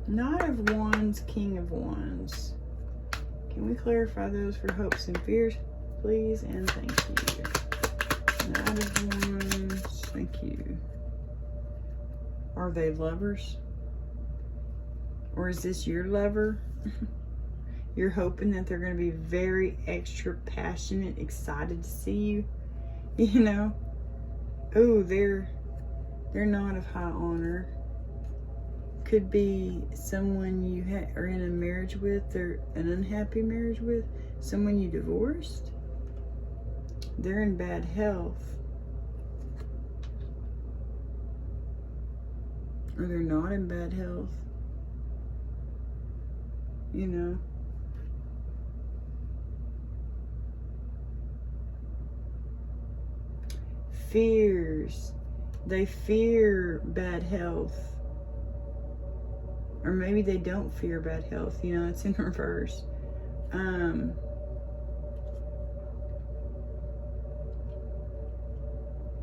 Knight of Wands, King of Wands. Can we clarify those for hopes and fears, please? And thank you. Knight of Wands, thank you. Are they lovers? Or is this your lover? You're hoping that they're going to be very extra passionate, excited to see you. You know? Oh, they're not of high honor. Could be someone you are in a marriage with, or an unhappy marriage with, someone you divorced. They're in bad health. Or they're not in bad health. You know. Fears. They fear bad health. Or maybe they don't fear bad health. You know, it's in reverse.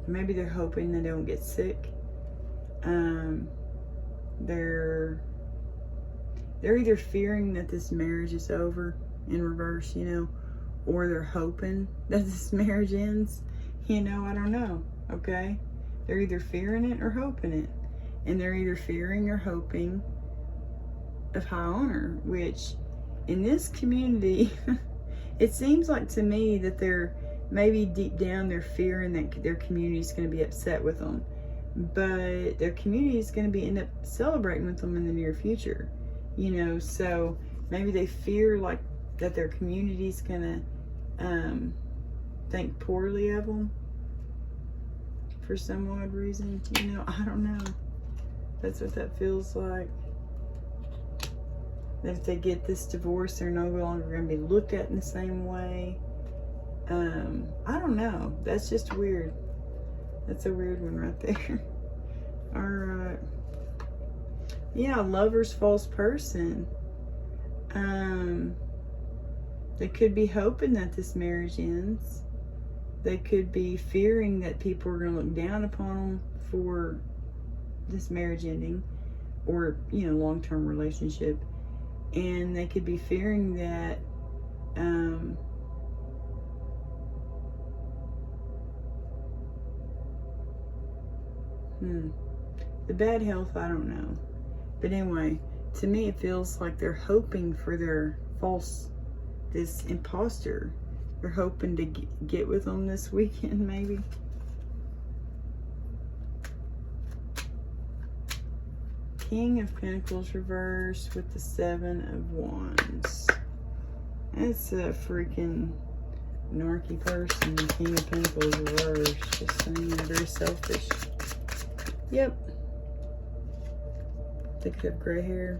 Maybe they're hoping they don't get sick. They're either fearing that this marriage is over in reverse, you know, or they're hoping that this marriage ends. You know, I don't know. Okay? They're either fearing it or hoping it. And they're either fearing or hoping of high honor, which in this community, it seems like to me that they're maybe deep down they're fearing that their community is going to be upset with them, but their community is going to be end up celebrating with them in the near future, you know. So maybe they fear like that their community is going to think poorly of them for some odd reason, you know. I don't know. That's what that feels like. That if they get this divorce, they're no longer going to be looked at in the same way. I don't know. That's just weird. That's a weird one right there. Alright. Yeah, lover's false person. They could be hoping that this marriage ends. They could be fearing that people are going to look down upon them for this marriage ending, or, you know, long-term relationship. And they could be fearing that the bad health, I don't know. But anyway, to me it feels like they're hoping for their this imposter. They're hoping to get with them this weekend, maybe. King of Pentacles reverse with the 7 of Wands. That's a freaking narky person. The King of Pentacles reverse. Just saying, they're very selfish. Yep. They could have gray hair.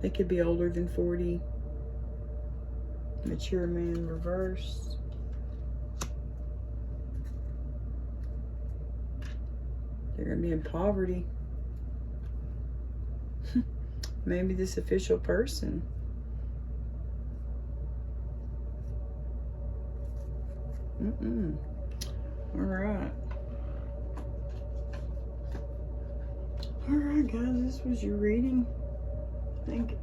They could be older than 40. Mature man reverse. They're going to be in poverty. Maybe this official person. All right. Alright guys, this was your reading. I think,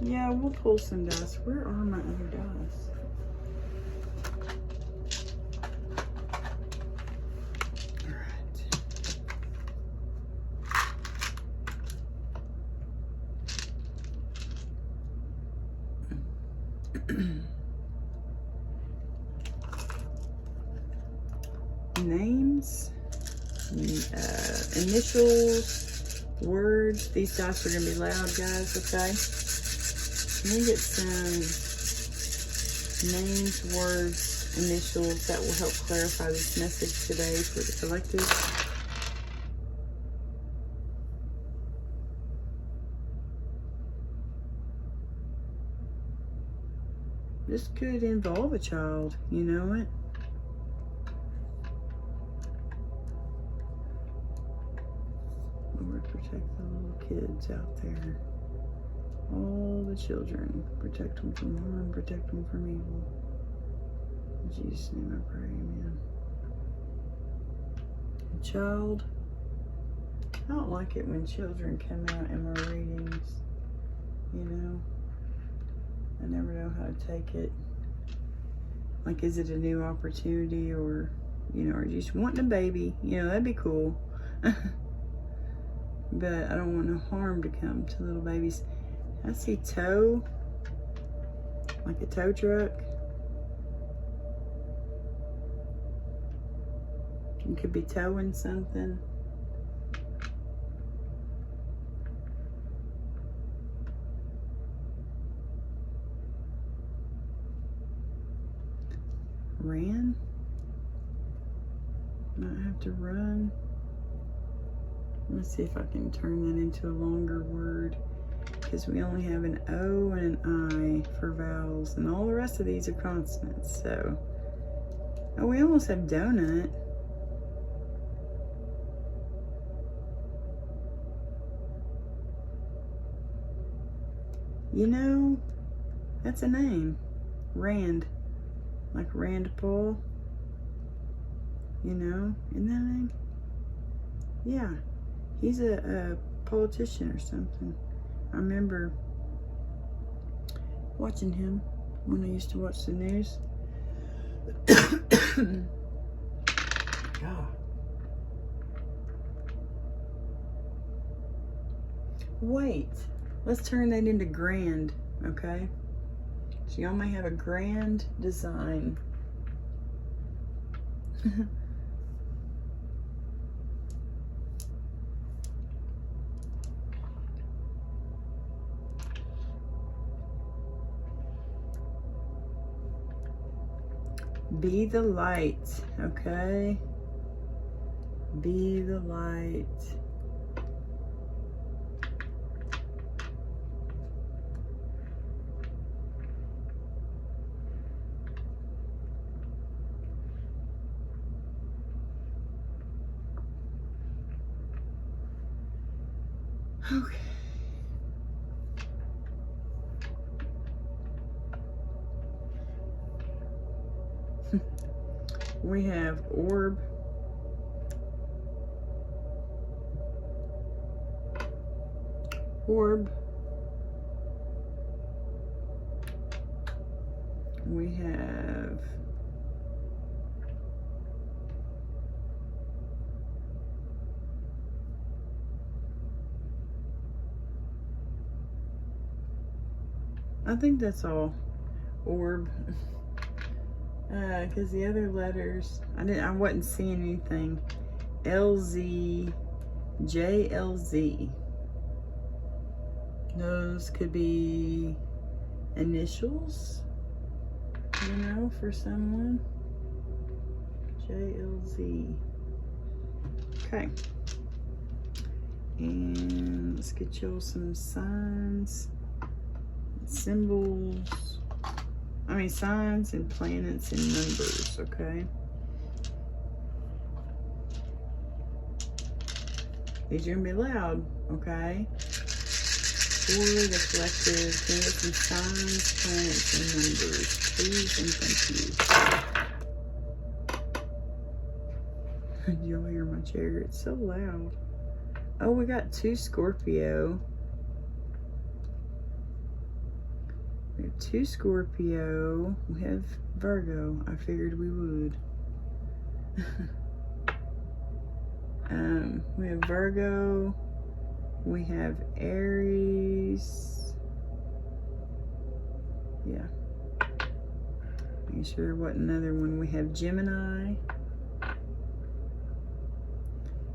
yeah, we'll pull some dice. Where are my other dice? Names, initials, words. These dice are going to be loud, guys, okay? Let me get some names, words, initials that will help clarify this message today for the collective. This could involve a child, you know it? Lord, protect the little kids out there. All the children. Protect them from harm, protect them from evil. In Jesus' name I pray, amen. A child. I don't like it when children come out in my readings. You know? I never know how to take it. Like, is it a new opportunity, or, you know, or just wanting a baby? You know, that'd be cool. But I don't want no harm to come to little babies. I see tow, like a tow truck. You could be towing something. Ran? Might have to run. Let's see if I can turn that into a longer word, because we only have an O and an I for vowels, and all the rest of these are consonants. So, oh, we almost have donut. You know, that's a name. Rand. Like Rand Paul. You know, isn't that a name? Yeah. He's a politician or something. I remember watching him when I used to watch the news. God. Wait, let's turn that into grand, okay? So y'all may have a grand design. Be the light, okay? Be the light. Okay. We have orb. Orb. We have I think that's all. Orb. Because the other letters, I wasn't seeing anything. LZ, JLZ. Those could be initials, you know, for someone. JLZ. Okay. And let's get y'all some signs, symbols. I mean, signs and planets and numbers, okay? These are going to be loud, okay? For the collective, can we get some signs, planets, and numbers, please and thank You'll hear my chair. It's so loud. Oh, we got 2 Scorpio. We have 2 Scorpio. We have Virgo. I figured we would. We have Virgo. We have Aries. Yeah. Making sure there wasn't another one. We have Gemini.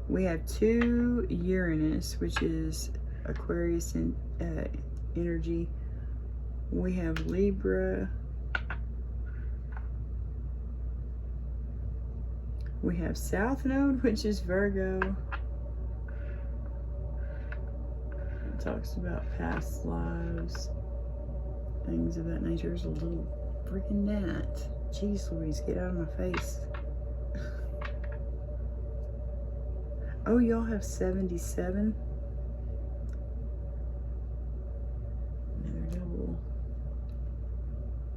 We have 2 Uranus, which is Aquarius and energy. We have Libra. We have South Node, which is Virgo. It talks about past lives, things of that nature. There's a little freaking gnat. Jeez Louise, get out of my face. Oh, y'all have 77? Another double.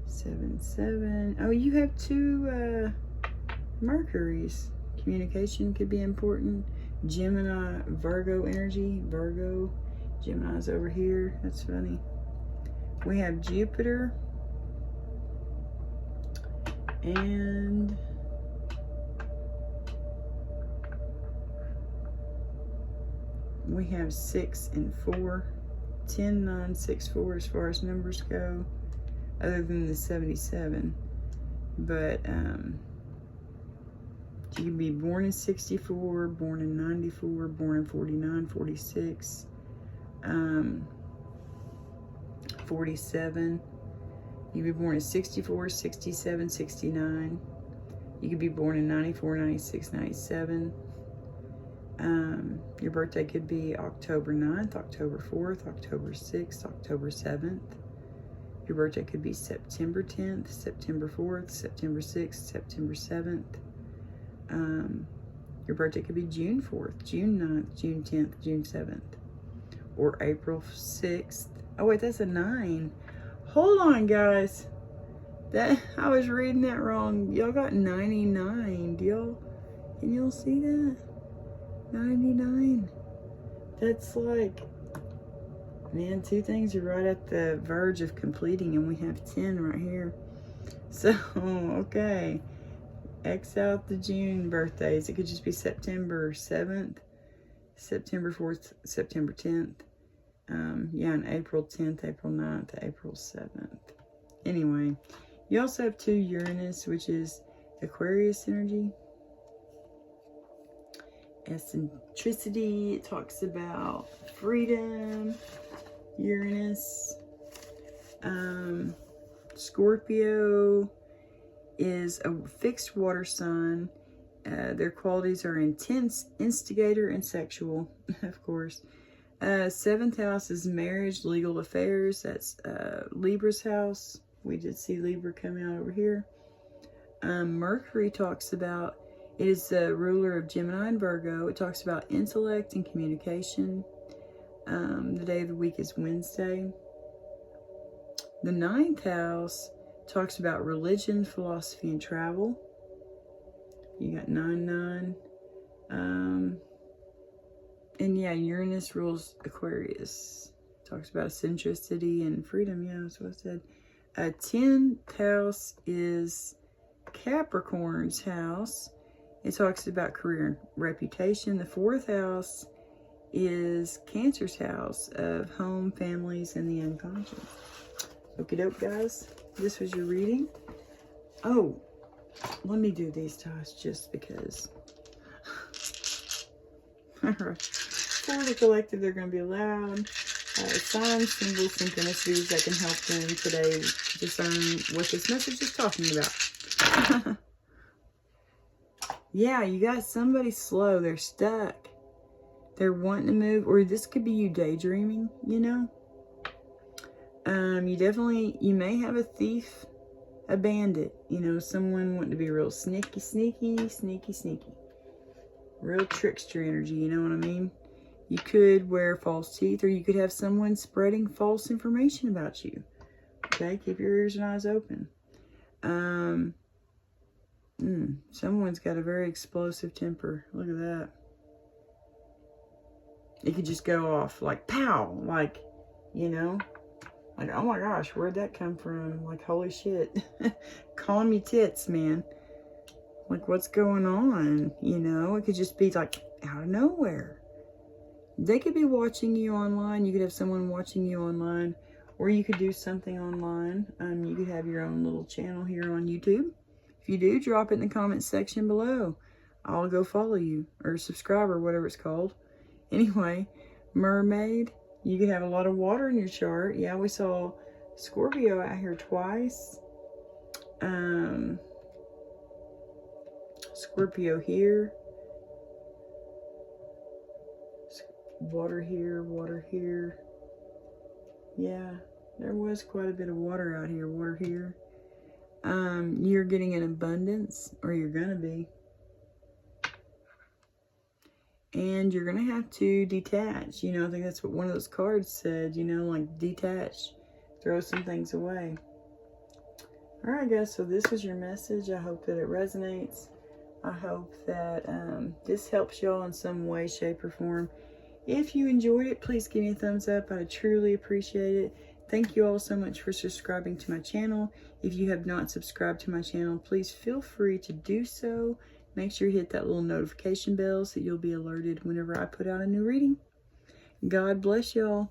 7. Oh, you have 2 Mercuries. Communication could be important. Gemini, Virgo energy. Virgo. Gemini's over here. That's funny. We have Jupiter. And we have 6 and 4. 10, 9, 6, 4 as far as numbers go, other than the 77. But you can be born in 64, born in 94, born in 49, 46, 47. You could be born in 64, 67, 69. You could be born in 94, 96, 97. Your birthday could be October 9th, October 4th, October 6th, October 7th. Your birthday could be September 10th, September 4th, September 6th, September 7th. Your birthday could be June 4th, June 9th, June 10th, June 7th. Or April 6th. Oh wait, that's a 9. Hold on, guys. I was reading that wrong. Y'all got 99. Can y'all see that? 99. That's like, man, 2 things are right at the verge of completing, and we have 10 right here. So, okay. X out the June birthdays. It could just be September 7th, September 4th, September 10th. Yeah, and April 10th, April 9th, April 7th. Anyway, you also have 2 Uranus, which is Aquarius energy. Eccentricity, it talks about freedom. Uranus. Scorpio is a fixed water sign. Their qualities are intense, instigator, and sexual, of course. 7th house is marriage, legal affairs. That's Libra's house. We did see Libra come out over here. Mercury talks about, it is the ruler of Gemini and Virgo. It talks about intellect and communication. The day of the week is Wednesday. The 9th house talks about religion, philosophy, and travel. You got 9, 9. And yeah, Uranus rules Aquarius. Talks about eccentricity and freedom. Yeah, that's what I said. 10th house is Capricorn's house. It talks about career and reputation. The 4th house is Cancer's house of home, families, and the unconscious. Okie doke, guys. This was your reading. Oh, let me do these ties just because. Alright. For the collective, they're going to be loud. Signs, symbols, synchronicities that can help them today discern what this message is talking about. Yeah, you got somebody slow. They're stuck. They're wanting to move. Or this could be you daydreaming, you know. You may have a thief, a bandit. You know, someone wanting to be real sneaky. Real trickster energy, you know what I mean? You could wear false teeth, or you could have someone spreading false information about you. Okay, keep your ears and eyes open. Someone's got a very explosive temper. Look at that. It could just go off like pow, like, you know, like, oh my gosh, where'd that come from? Like, holy shit. Calm me tits, man. Like, what's going on? You know, it could just be like out of nowhere. They could be watching you online. You could have someone watching you online, or you could do something online. You could have your own little channel here on YouTube. If you do, drop it in the comments section below. I'll go follow you, or subscribe, or whatever it's called. Anyway, mermaid, you could have a lot of water in your chart. Yeah, we saw Scorpio out here twice. Scorpio here. Water here, water here. Yeah, there was quite a bit of water out here. Water here. You're getting an abundance, or you're gonna be. And you're gonna have to detach. You know, I think that's what one of those cards said, you know, like detach. Throw some things away. Alright guys, so this was your message. I hope that it resonates. I hope that this helps y'all in some way, shape, or form. If you enjoyed it, please give me a thumbs up. I truly appreciate it. Thank you all so much for subscribing to my channel. If you have not subscribed to my channel, please feel free to do so. Make sure you hit that little notification bell so you'll be alerted whenever I put out a new reading. God bless y'all.